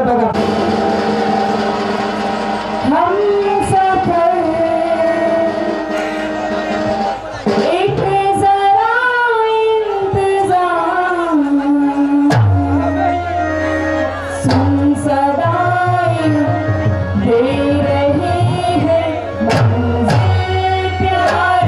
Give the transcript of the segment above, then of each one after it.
रुपए का। हम सफर एक जरा इंतजाम सुन सदाएं दे रही है मंजिल प्यार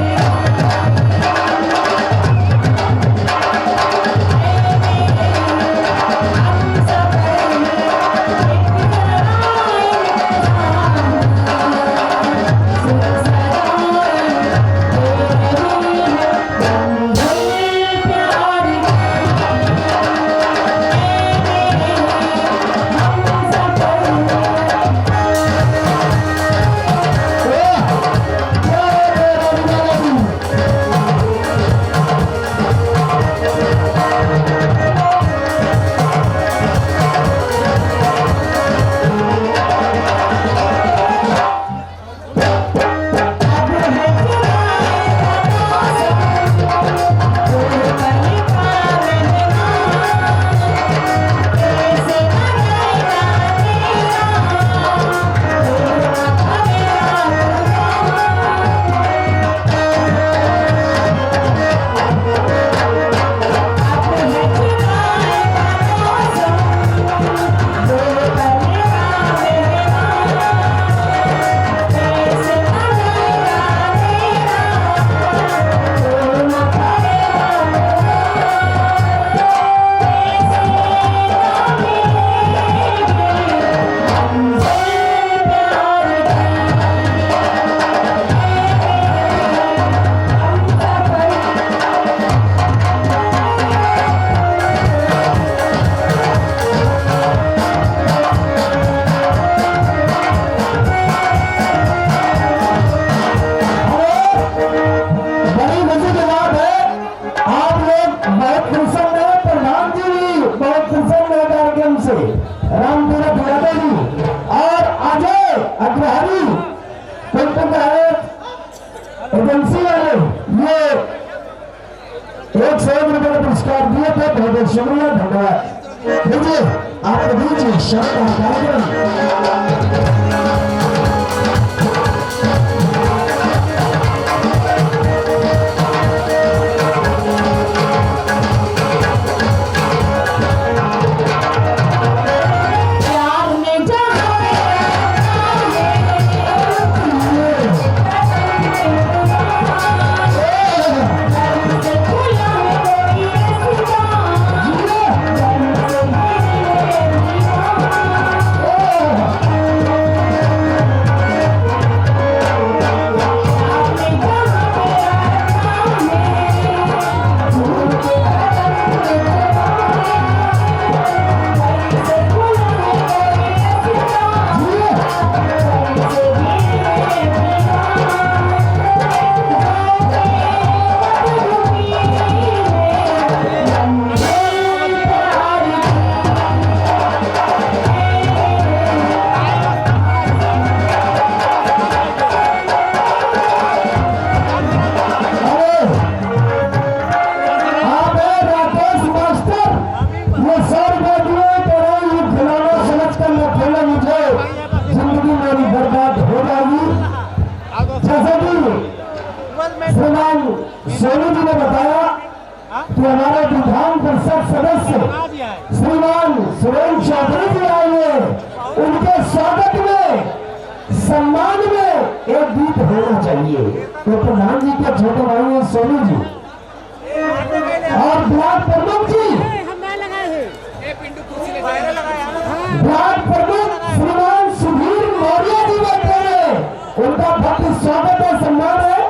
रामतीरथ यादव जी और अजय अग्रहारी एजेंसी वाले ये 101 रुपए का पुरस्कार दिए थे। बहुत बहुत शुक्रिया, धन्यवाद। देखिए आपके बीच शर्त कार्यक्रम सोनू जी ने बताया कि हमारे विधान परिषद सदस्य श्रीमान सुरेंद्र चौधरी जी आए हैं। उनके स्वागत में सम्मान में एक गीत होना चाहिए। तो प्रधान जी के छोटे भाई हैं सोनू जी और ब्लॉक प्रमुख जी, ब्लॉक प्रमुख श्रीमान सुधीर मौर्य जी बैठे हैं। उनका भव्य स्वागत है, सम्मान है।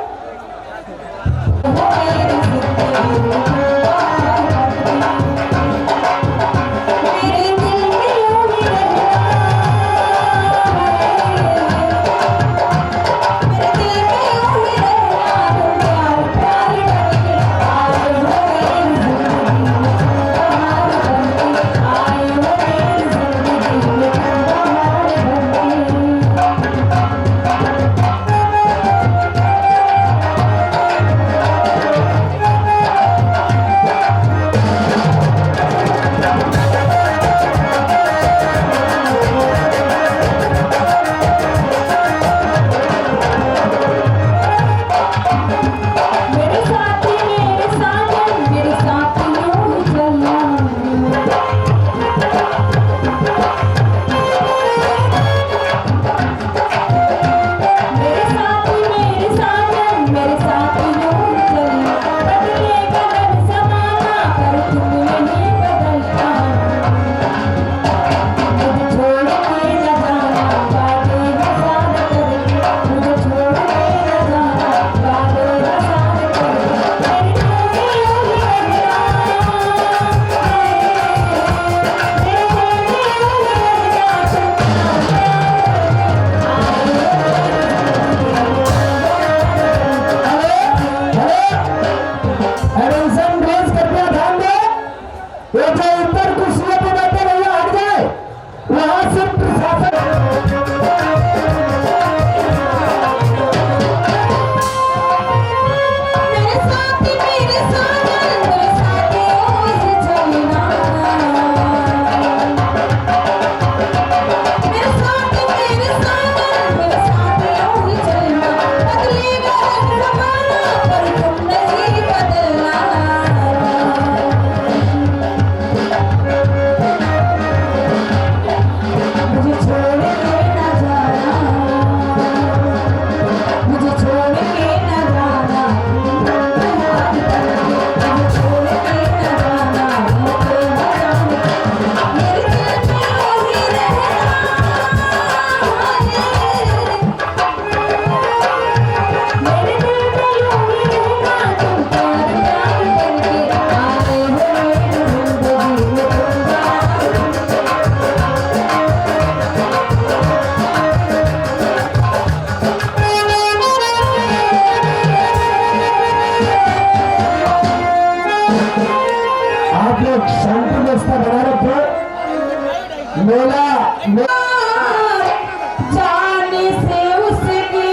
जाने से उसकी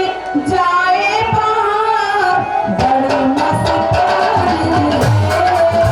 जाए बाहर बड़ी मस्तानी मेरी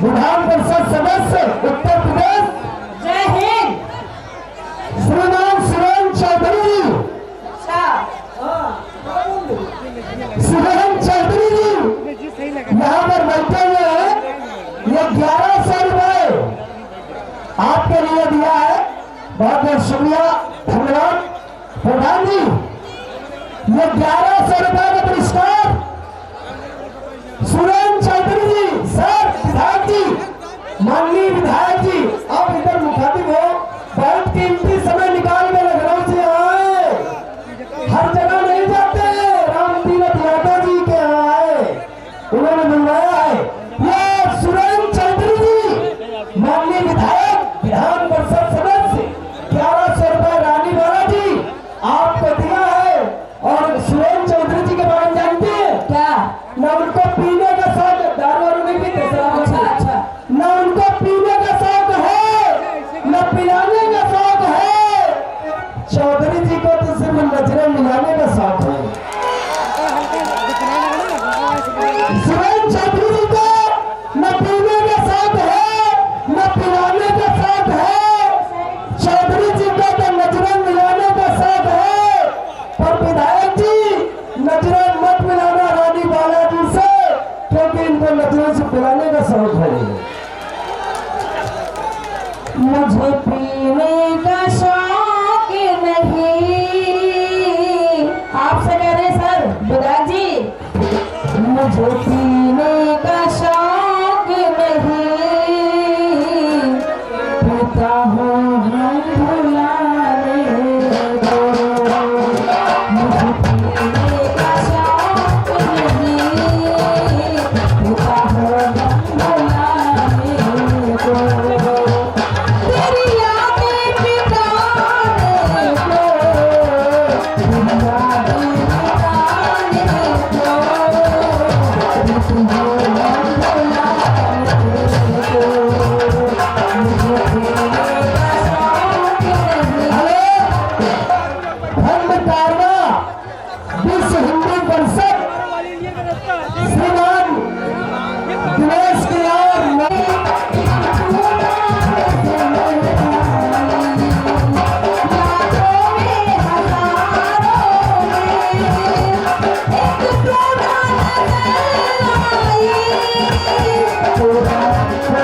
विधान परिषद सदस्य उत्तर प्रदेश जय हिंद श्रीमान सुरेंद्र चौधरी जी। सुरेंद्र चौधरी जी यहाँ पर बैठे हुए हैं। ये 1100 रुपए आपके लिए दिया है, बहुत बहुत शुक्रिया, धन्यवाद प्रधान जी। ये 1100 रुपए का पुरस्कार सुरेंद्र चौधरी जी। सर विधायक जी, माननीय विधायक जी, आप इधर मुखातिब हो, बहुत कीमती समय निकाल के लखनऊ से आए, हर जगह नहीं जाते। राम तीरथ यादव जी के यहाँ आए, उन्होंने बुलवाया है। ये सुरेंद्र चौधरी जी, माननीय विधायक, विधान परिषद सदस्य, 1100 रुपए रानी वाला जी आपको दिया है। और सुरेंद्र चौधरी जी के बारे में जानते हैं क्या? न उनको पीने का शौक, दारू वारू नहीं पीते, अच्छा न उनको पीने का शौक है, न पिलाने का शौक है। चौधरी जी को तो सिर्फ नजरें मिलाने का शौक है। सुरेंद्र चौधरी जी को न पीने का शौक है, न पिलाने का शौक है। चौधरी जी को तो नजरें मिलाने का शौक है। पर विधायक जी, नजरें मत मिलाना रानी बालाजी से, क्योंकि इनको नजरों से पिलाने का शौक है। मुझे पीने का शौक नहीं, आपसे कह रहे सर विधायक जी, मुझे पीने का शौक नहीं, पीता हूँ हम भुलाने को। मुझे पीने का शौक नहीं, पीता हूँ हम भुलाने को। तेरी यादें मिटाने को, तेरी यादें मिटाने को, तुम्हें हम भुलाने को। मुझे पीने का शौक नहीं। धर्म कारवा विश्व हिंदू परिषद श्रीमान पूरा